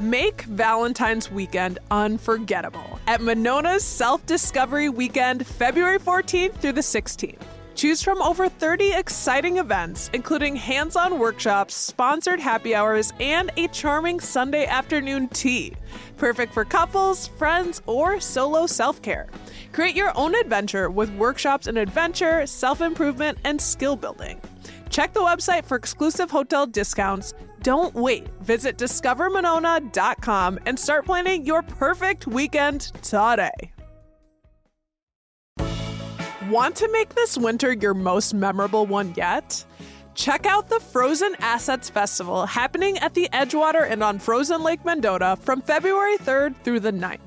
Make Valentine's weekend unforgettable at Monona's Self-Discovery Weekend, February 14th through the 16th. Choose from over 30 exciting events, including hands-on workshops, sponsored happy hours, and a charming Sunday afternoon tea. Perfect for couples, friends, or solo self-care. Create your own adventure with workshops in adventure, self-improvement, and skill building. Check the website for exclusive hotel discounts. Don't wait. Visit discovermonona.com and start planning your perfect weekend today. Want to make this winter your most memorable one yet? Check out the Frozen Assets Festival happening at the Edgewater and on Frozen Lake Mendota from February 3rd through the 9th.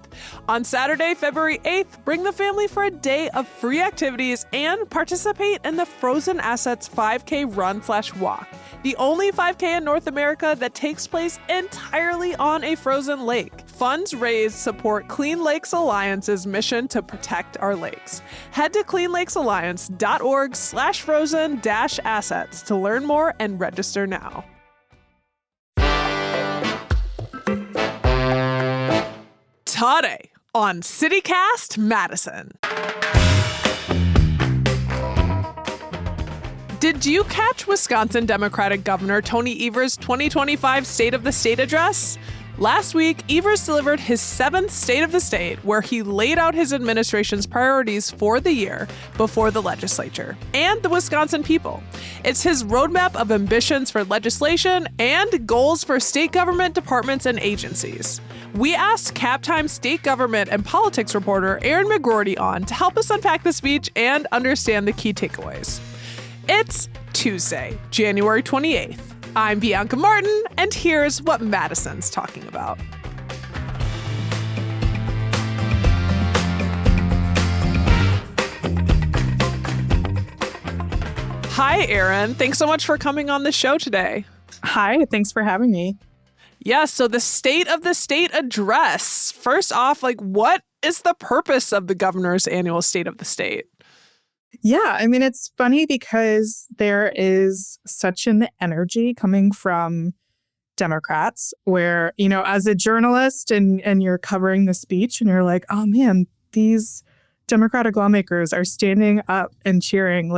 On Saturday, February 8th, bring the family for a day of free activities and participate in the Frozen Assets 5K Run/Walk, the only 5K in North America that takes place entirely on a frozen lake. Funds raised support Clean Lakes Alliance's mission to protect our lakes. Head to cleanlakesalliance.org/frozen-assets to learn more and register now. Today on CityCast Madison. Did you catch Wisconsin Democratic Governor Tony Evers' 2025 State of the State address? Last week, Evers delivered his 7th State of the State, where he laid out his administration's priorities for the year before the legislature and the Wisconsin people. It's his roadmap of ambitions for legislation and goals for state government departments and agencies. We asked Captime state government and politics reporter Aaron McGroarty on to help us unpack the speech and understand the key takeaways. It's Tuesday, January 28th. I'm Bianca Martin, and here's what Madison's talking about. Hi, Aaron. Thanks so much for coming on the show today. Hi, thanks for having me. Yeah, so the State of the State address. First off, what is the purpose of the governor's annual State of the State? Yeah, I mean, it's funny because there is such an energy coming from Democrats where, as a journalist and you're covering the speech and you're like, oh man, these Democratic lawmakers are standing up and cheering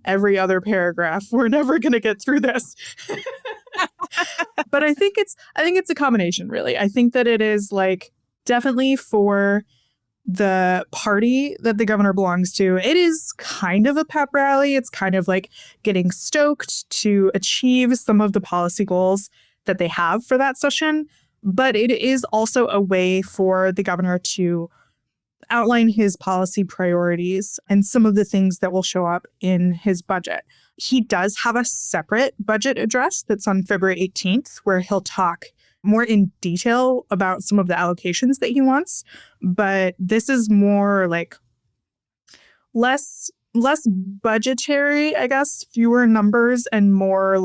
every other paragraph. We're never going to get through this. But I think it's a combination, really. I think that it is definitely for the party that the governor belongs to, it is kind of a pep rally. It's kind of getting stoked to achieve some of the policy goals that they have for that session. But it is also a way for the governor to outline his policy priorities and some of the things that will show up in his budget. He does have a separate budget address that's on February 18th, where he'll talk more in detail about some of the allocations that he wants. But this is more less budgetary, I guess, fewer numbers and more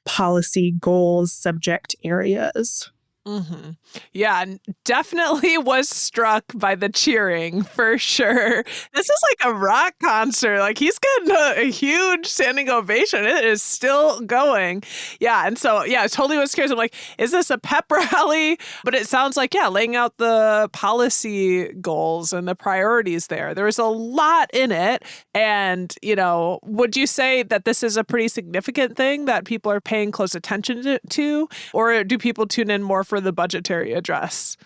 policy goals, subject areas. Mm-hmm. Yeah, definitely was struck by the cheering for sure. This is a rock concert. He's getting a huge standing ovation. It is still going. Yeah, and so, I totally was curious. I'm is this a pep rally? But it sounds laying out the policy goals and the priorities there. There's a lot in it. And, would you say that this is a pretty significant thing that people are paying close attention to? Or do people tune in more for the budgetary address?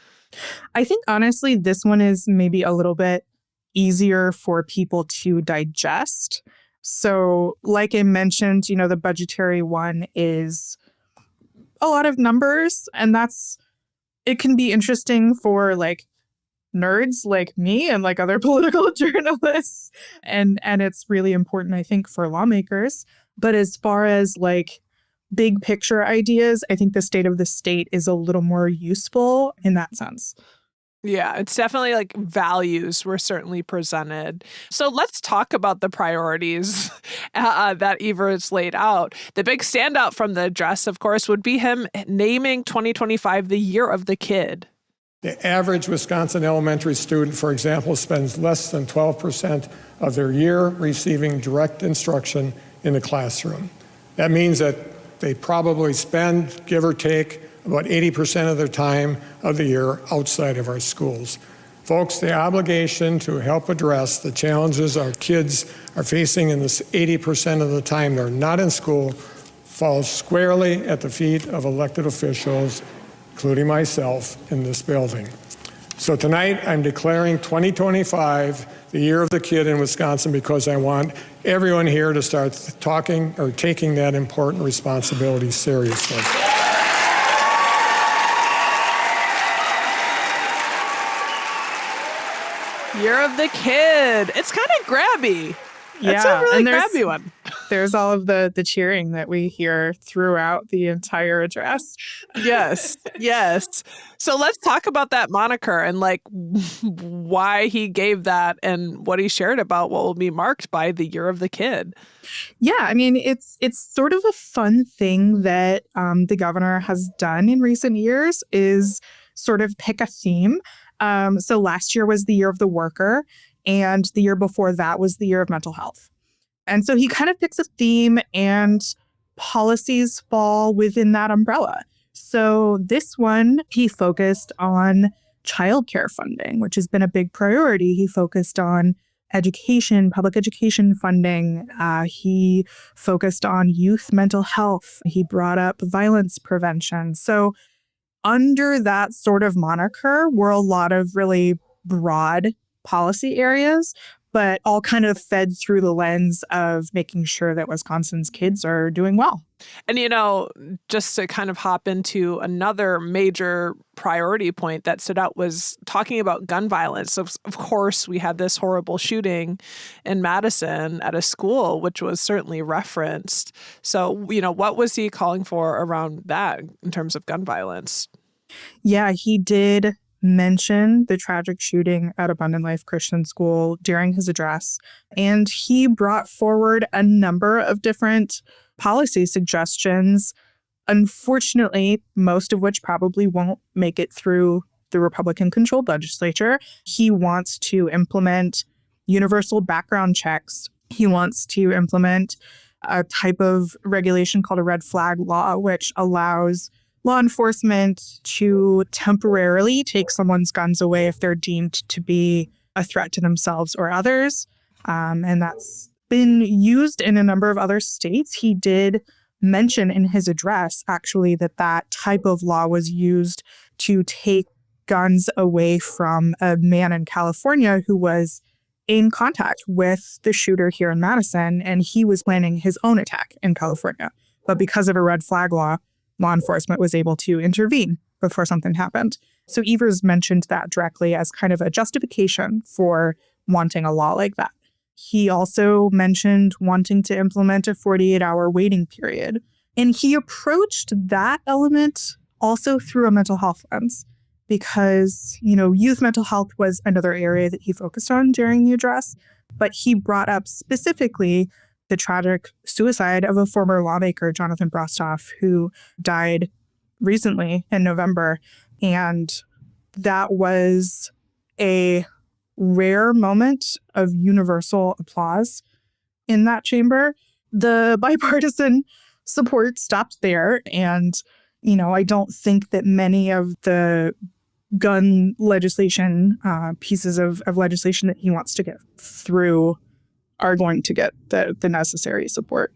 I think, honestly, this one is maybe a little bit easier for people to digest. So like I mentioned, the budgetary one is a lot of numbers, and it can be interesting for nerds like me and other political journalists. And it's really important, I think, for lawmakers. But as far as big picture ideas, I think the State of the State is a little more useful in that sense. Yeah, it's definitely values were certainly presented. So let's talk about the priorities that Evers laid out. The big standout from the address, of course, would be him naming 2025 the Year of the Kid. The average Wisconsin elementary student, for example, spends less than 12% of their year receiving direct instruction in the classroom. That means that they probably spend, give or take, about 80% of their time of the year outside of our schools. Folks, the obligation to help address the challenges our kids are facing in this 80% of the time they're not in school falls squarely at the feet of elected officials, including myself, in this building. So tonight, I'm declaring 2025 the year of the kid in Wisconsin because I want everyone here to start taking that important responsibility seriously. Year of the Kid. It's kind of grabby. It's Yeah, a really and grabby one. there's all of the cheering that we hear throughout the entire address. Yes, yes. So let's talk about that moniker and like why he gave that and what he shared about what will be marked by the Year of the Kid. Yeah, I mean, it's sort of a fun thing that the governor has done in recent years is sort of pick a theme. So last year was the Year of the Worker, and the year before that was the Year of Mental Health. And so he kind of picks a theme and policies fall within that umbrella. So this one, he focused on childcare funding, which has been a big priority. He focused on education, public education funding. He focused on youth mental health. He brought up violence prevention. So under that sort of moniker were a lot of really broad policy areas, but all kind of fed through the lens of making sure that Wisconsin's kids are doing well. And, you know, just to kind of hop into another major priority point that stood out was talking about gun violence. Of course, we had this horrible shooting in Madison at a school, which was certainly referenced. So, you know, what was he calling for around that in terms of gun violence? Yeah, he did mention the tragic shooting at Abundant Life Christian School during his address, and he brought forward a number of different policy suggestions, unfortunately, most of which probably won't make it through the Republican-controlled legislature. He wants to implement universal background checks. He wants to implement a type of regulation called a red flag law, which allows law enforcement to temporarily take someone's guns away if they're deemed to be a threat to themselves or others. And that's been used in a number of other states. He did mention in his address, actually, that type of law was used to take guns away from a man in California who was in contact with the shooter here in Madison, and he was planning his own attack in California. But because of a red flag law enforcement was able to intervene before something happened. So Evers mentioned that directly as kind of a justification for wanting a law like that. He also mentioned wanting to implement a 48-hour waiting period. And he approached that element also through a mental health lens because, you know, youth mental health was another area that he focused on during the address. But he brought up specifically the tragic suicide of a former lawmaker, Jonathan Brostoff, who died recently in November. And that was a rare moment of universal applause in that chamber. The bipartisan support stopped there. And, you know, I don't think that many of the gun legislation, pieces of legislation that he wants to get through are going to get the necessary support.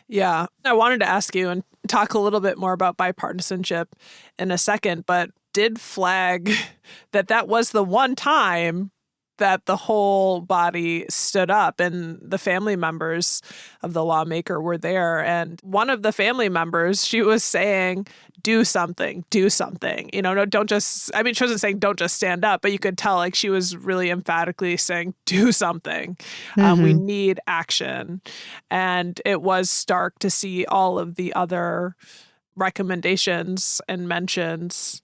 Yeah, I wanted to ask you and talk a little bit more about bipartisanship in a second, but did flag that was the one time that the whole body stood up and the family members of the lawmaker were there. And one of the family members, she was saying, do something. You know, don't just, I mean, she wasn't saying don't just stand up, but you could tell like she was really emphatically saying, do something. We need action. And it was stark to see all of the other recommendations and mentions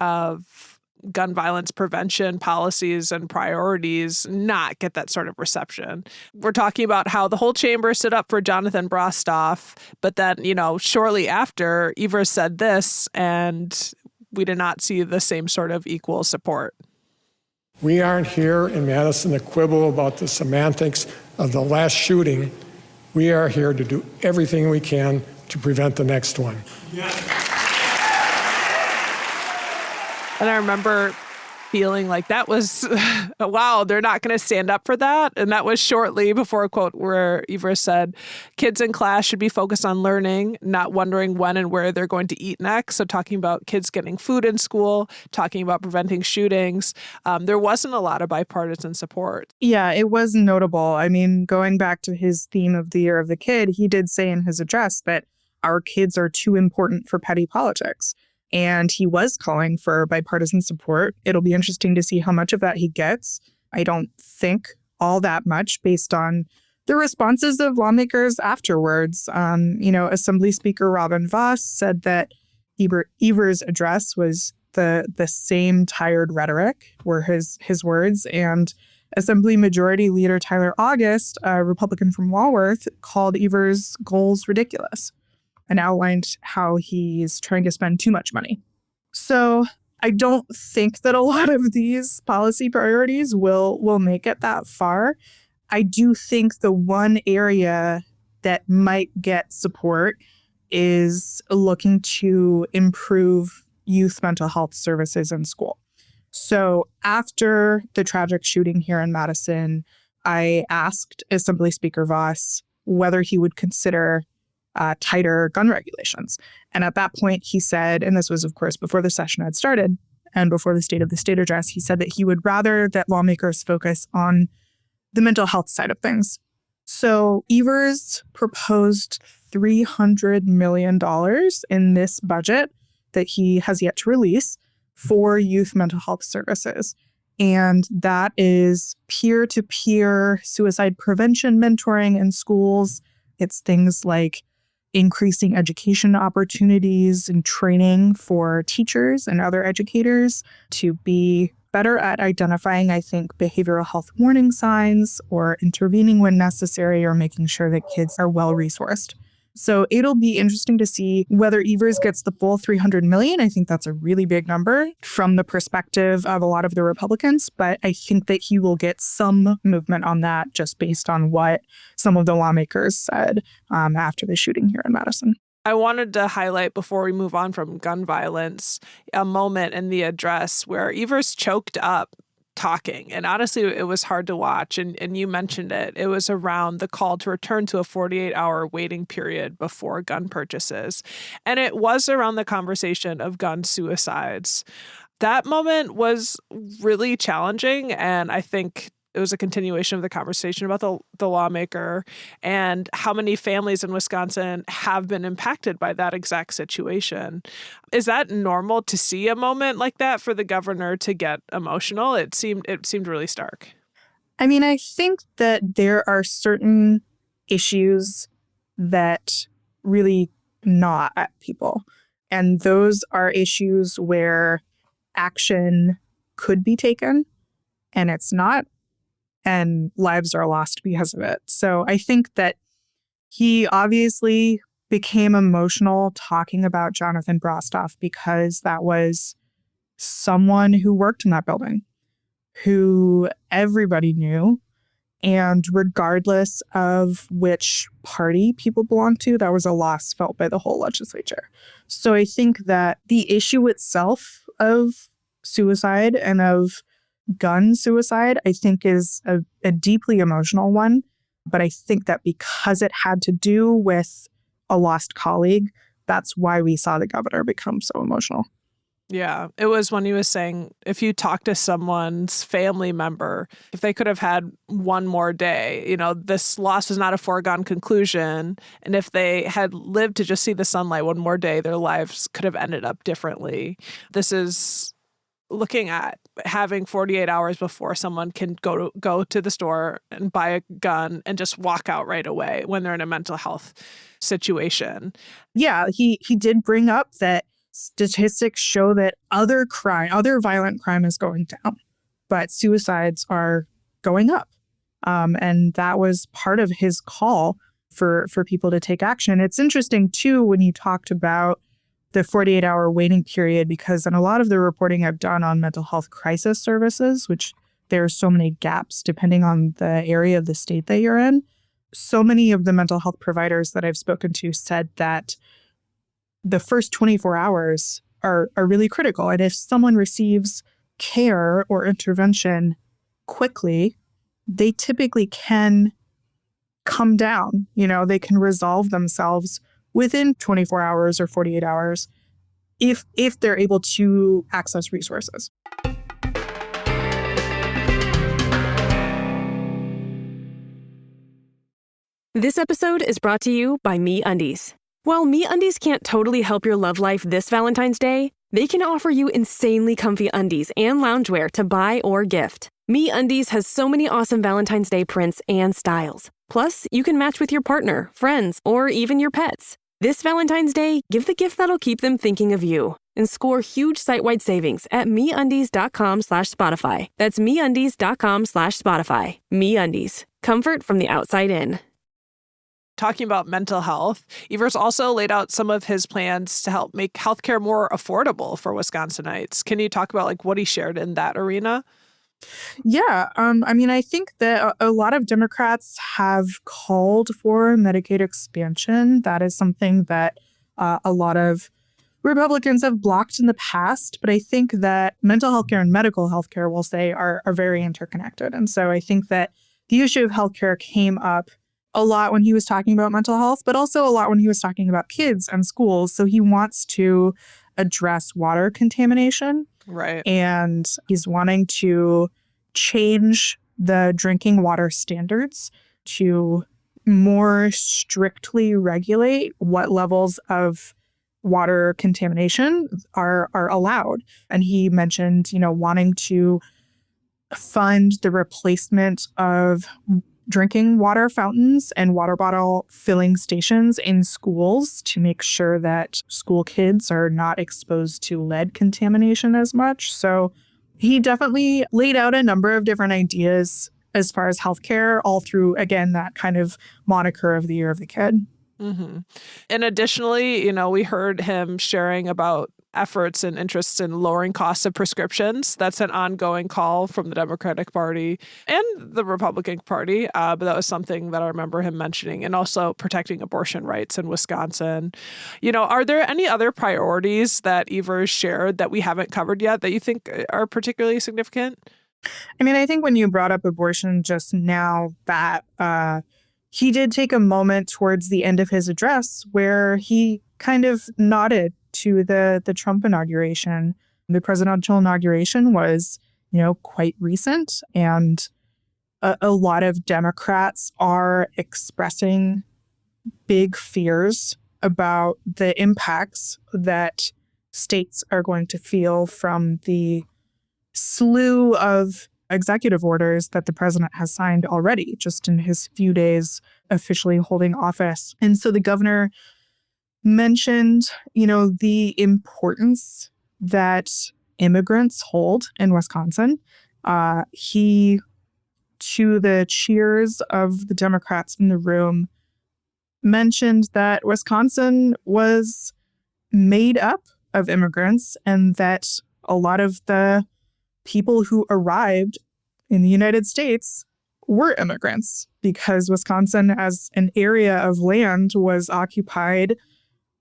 of gun violence prevention policies and priorities not get that sort of reception. We're talking about how the whole chamber stood up for Jonathan Brostoff, but then, you know, shortly after, Evers said this, and we did not see the same sort of equal support. We aren't here in Madison to quibble about the semantics of the last shooting. We are here to do everything we can to prevent the next one. Yeah. And I remember feeling like that was, wow, they're not going to stand up for that. And that was shortly before a quote where Evers said, kids in class should be focused on learning, not wondering when and where they're going to eat next. So talking about kids getting food in school, talking about preventing shootings. There wasn't a lot of bipartisan support. Yeah, it was notable. I mean, going back to his theme of the Year of the Kid, he did say in his address that our kids are too important for petty politics. And he was calling for bipartisan support. It'll be interesting to see how much of that he gets. I don't think all that much based on the responses of lawmakers afterwards. Assembly Speaker Robin Vos said that Evers' address was the same tired rhetoric were his words. And Assembly Majority Leader Tyler August, a Republican from Walworth, called Evers' goals ridiculous and outlined how he's trying to spend too much money. So I don't think that a lot of these policy priorities will make it that far. I do think the one area that might get support is looking to improve youth mental health services in school. So after the tragic shooting here in Madison, I asked Assembly Speaker Vos whether he would consider tighter gun regulations. And at that point, he said, and this was, of course, before the session had started and before the State of the State address, he said that he would rather that lawmakers focus on the mental health side of things. So Evers proposed $300 million in this budget that he has yet to release for youth mental health services. And that is peer-to-peer suicide prevention mentoring in schools. It's things like increasing education opportunities and training for teachers and other educators to be better at identifying, I think, behavioral health warning signs or intervening when necessary or making sure that kids are well-resourced. So it'll be interesting to see whether Evers gets the full $300 million. I think that's a really big number from the perspective of a lot of the Republicans, but I think that he will get some movement on that just based on what some of the lawmakers said after the shooting here in Madison. I wanted to highlight, before we move on from gun violence, a moment in the address where Evers choked up talking. And honestly, it was hard to watch. And you mentioned it. It was around the call to return to a 48-hour waiting period before gun purchases. And it was around the conversation of gun suicides. That moment was really challenging. And I think it was a continuation of the conversation about the lawmaker and how many families in Wisconsin have been impacted by that exact situation. Is that normal to see a moment like that for the governor to get emotional? It seemed really stark. I mean, I think that there are certain issues that really gnaw at people. And those are issues where action could be taken and it's not. And lives are lost because of it. So I think that he obviously became emotional talking about Jonathan Brostoff because that was someone who worked in that building, who everybody knew. And regardless of which party people belong to, that was a loss felt by the whole legislature. So I think that the issue itself of suicide and of gun suicide, I think, is a deeply emotional one. But I think that because it had to do with a lost colleague, that's why we saw the governor become so emotional. Yeah, it was when he was saying if you talk to someone's family member, if they could have had one more day, this loss was not a foregone conclusion. And if they had lived to just see the sunlight one more day, their lives could have ended up differently. This is looking at having 48 hours before someone can go to the store and buy a gun and just walk out right away when they're in a mental health situation. Yeah, he did bring up that statistics show that other violent crime is going down, but suicides are going up. And that was part of his call for people to take action. It's interesting, too, when you talked about the 48-hour waiting period, because in a lot of the reporting I've done on mental health crisis services, which there are so many gaps depending on the area of the state that you're in, so many of the mental health providers that I've spoken to said that the first 24 hours are really critical. And if someone receives care or intervention quickly, they typically can come down. They can resolve themselves within 24 hours or 48 hours if they're able to access resources. This episode is brought to you by MeUndies. While MeUndies can't totally help your love life this Valentine's Day, they can offer you insanely comfy undies and loungewear to buy or gift. MeUndies has so many awesome Valentine's Day prints and styles. Plus, you can match with your partner, friends, or even your pets. This Valentine's Day, give the gift that'll keep them thinking of you and score huge site-wide savings at MeUndies.com/Spotify. That's MeUndies.com/Spotify. MeUndies. Comfort from the outside in. Talking about mental health, Evers also laid out some of his plans to help make healthcare more affordable for Wisconsinites. Can you talk about what he shared in that arena? Yeah. I think that a lot of Democrats have called for Medicaid expansion. That is something that a lot of Republicans have blocked in the past. But I think that mental health care and medical health care, we'll say, are very interconnected. And so I think that the issue of healthcare came up a lot when he was talking about mental health, but also a lot when he was talking about kids and schools. So he wants to address water contamination. Right. And he's wanting to change the drinking water standards to more strictly regulate what levels of water contamination are allowed. And he mentioned, wanting to fund the replacement of drinking water fountains and water bottle filling stations in schools to make sure that school kids are not exposed to lead contamination as much. So he definitely laid out a number of different ideas as far as healthcare, all through, again, that kind of moniker of the Year of the Kid. Mm-hmm. And additionally, we heard him sharing about efforts and interests in lowering costs of prescriptions. That's an ongoing call from the Democratic Party and the Republican Party. But that was something that I remember him mentioning, and also protecting abortion rights in Wisconsin. Are there any other priorities that Evers shared that we haven't covered yet that you think are particularly significant? I think when you brought up abortion just now, that he did take a moment towards the end of his address where he kind of nodded to the Trump inauguration. The presidential inauguration was, quite recent, and a lot of Democrats are expressing big fears about the impacts that states are going to feel from the slew of executive orders that the president has signed already, just in his few days officially holding office. And so the governor mentioned, the importance that immigrants hold in Wisconsin. He, to the cheers of the Democrats in the room, mentioned that Wisconsin was made up of immigrants and that a lot of the people who arrived in the United States were immigrants, because Wisconsin, as an area of land, was occupied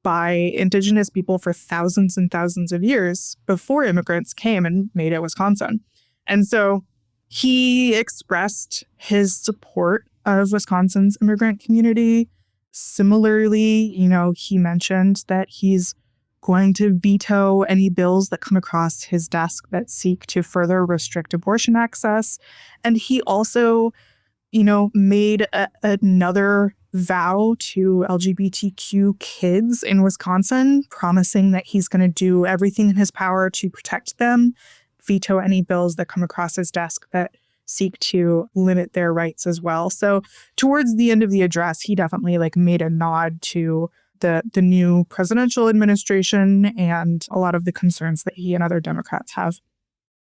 by indigenous people for thousands and thousands of years before immigrants came and made it Wisconsin. And so he expressed his support of Wisconsin's immigrant community. Similarly, he mentioned that he's going to veto any bills that come across his desk that seek to further restrict abortion access. And he also, made another vow to LGBTQ kids in Wisconsin, promising that he's going to do everything in his power to protect them, veto any bills that come across his desk that seek to limit their rights as well. So towards the end of the address, he definitely made a nod to the new presidential administration and a lot of the concerns that he and other Democrats have.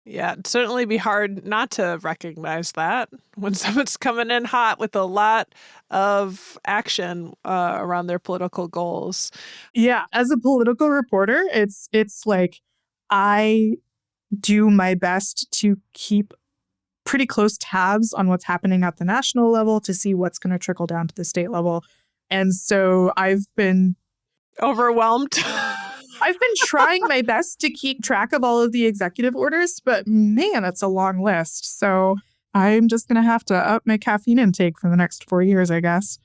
Yeah, it'd certainly be hard not to recognize that when someone's coming in hot with a lot of action around their political goals. Yeah, as a political reporter, it's like I do my best to keep pretty close tabs on what's happening at the national level to see what's going to trickle down to the state level. And so I've been overwhelmed. I've been trying my best to keep track of all of the executive orders, but man, it's a long list. So I'm just going to have to up my caffeine intake for the next 4 years, I guess.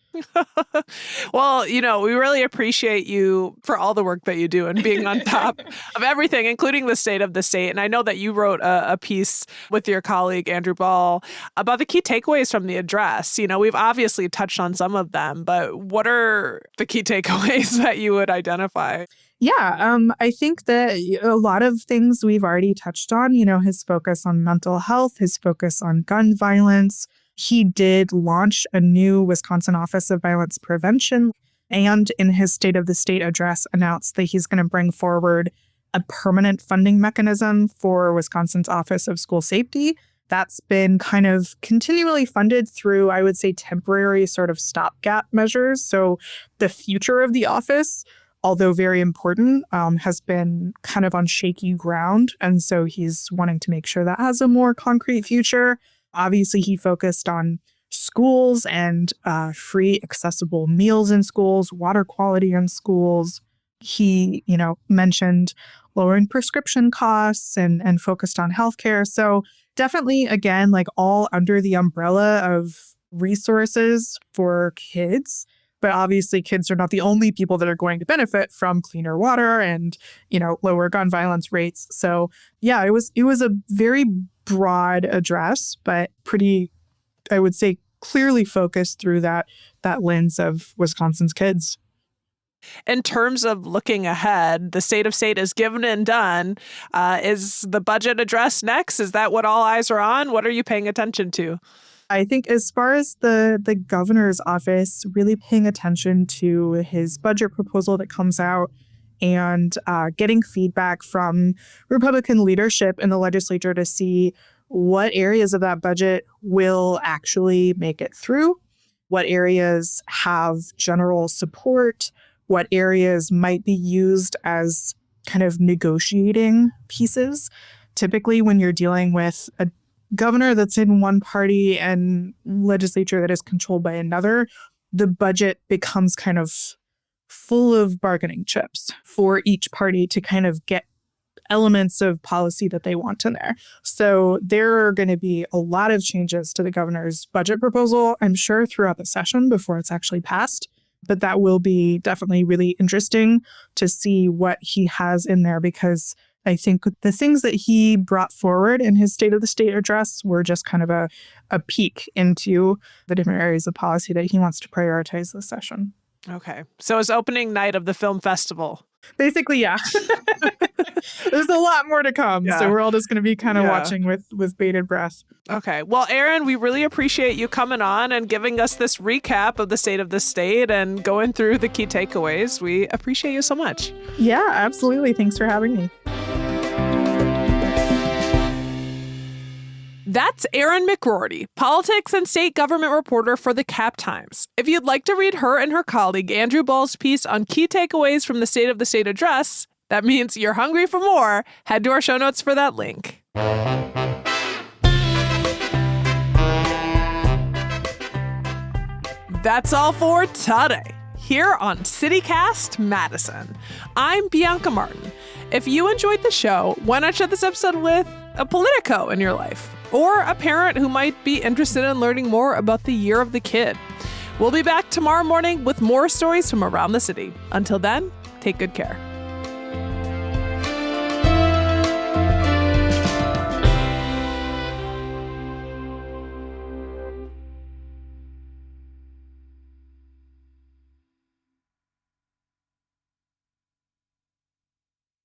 Well, we really appreciate you for all the work that you do and being on top of everything, including the state of the state. And I know that you wrote a piece with your colleague, Andrew Ball, about the key takeaways from the address. We've obviously touched on some of them, but what are the key takeaways that you would identify? Yeah, I think that a lot of things we've already touched on, his focus on mental health, his focus on gun violence. He did launch a new Wisconsin Office of Violence Prevention, and in his State of the State address announced that he's going to bring forward a permanent funding mechanism for Wisconsin's Office of School Safety. That's been kind of continually funded through, I would say, temporary sort of stopgap measures. So the future of the office, although very important, has been kind of on shaky ground. And so he's wanting to make sure that has a more concrete future. Obviously, he focused on schools and free accessible meals in schools, water quality in schools. He, mentioned lowering prescription costs and focused on healthcare. So definitely, again, like all under the umbrella of resources for kids. But obviously, kids are not the only people that are going to benefit from cleaner water and, lower gun violence rates. So, yeah, it was a very broad address, but pretty, I would say, clearly focused through that lens of Wisconsin's kids. In terms of looking ahead, the state of state is given and done. Is the budget address next? Is that what all eyes are on? What are you paying attention to? I think as far as the governor's office, really paying attention to his budget proposal that comes out and getting feedback from Republican leadership in the legislature to see what areas of that budget will actually make it through, what areas have general support, what areas might be used as kind of negotiating pieces. Typically, when you're dealing with a governor that's in one party and legislature that is controlled by another, the budget becomes kind of full of bargaining chips for each party to kind of get elements of policy that they want in there. So there are going to be a lot of changes to the governor's budget proposal, I'm sure, throughout the session before it's actually passed. But that will be definitely really interesting to see what he has in there, because I think the things that he brought forward in his State of the State address were just kind of a peek into the different areas of policy that he wants to prioritize this session. Okay. So it's opening night of the film festival. Basically, yeah. There's a lot more to come. Yeah. So we're all just going to be kind of watching with bated breath. Okay. Well, Erin, we really appreciate you coming on and giving us this recap of the state of the state and going through the key takeaways. We appreciate you so much. Yeah, absolutely. Thanks for having me. That's Erin McRoarty, politics and state government reporter for the Cap Times. If you'd like to read her and her colleague Andrew Ball's piece on key takeaways from the State of the State address, that means you're hungry for more, head to our show notes for that link. That's all for today, here on CityCast Madison. I'm Bianca Martin. If you enjoyed the show, why not share this episode with a Politico in your life, or a parent who might be interested in learning more about the Year of the Kid. We'll be back tomorrow morning with more stories from around the city. Until then, take good care.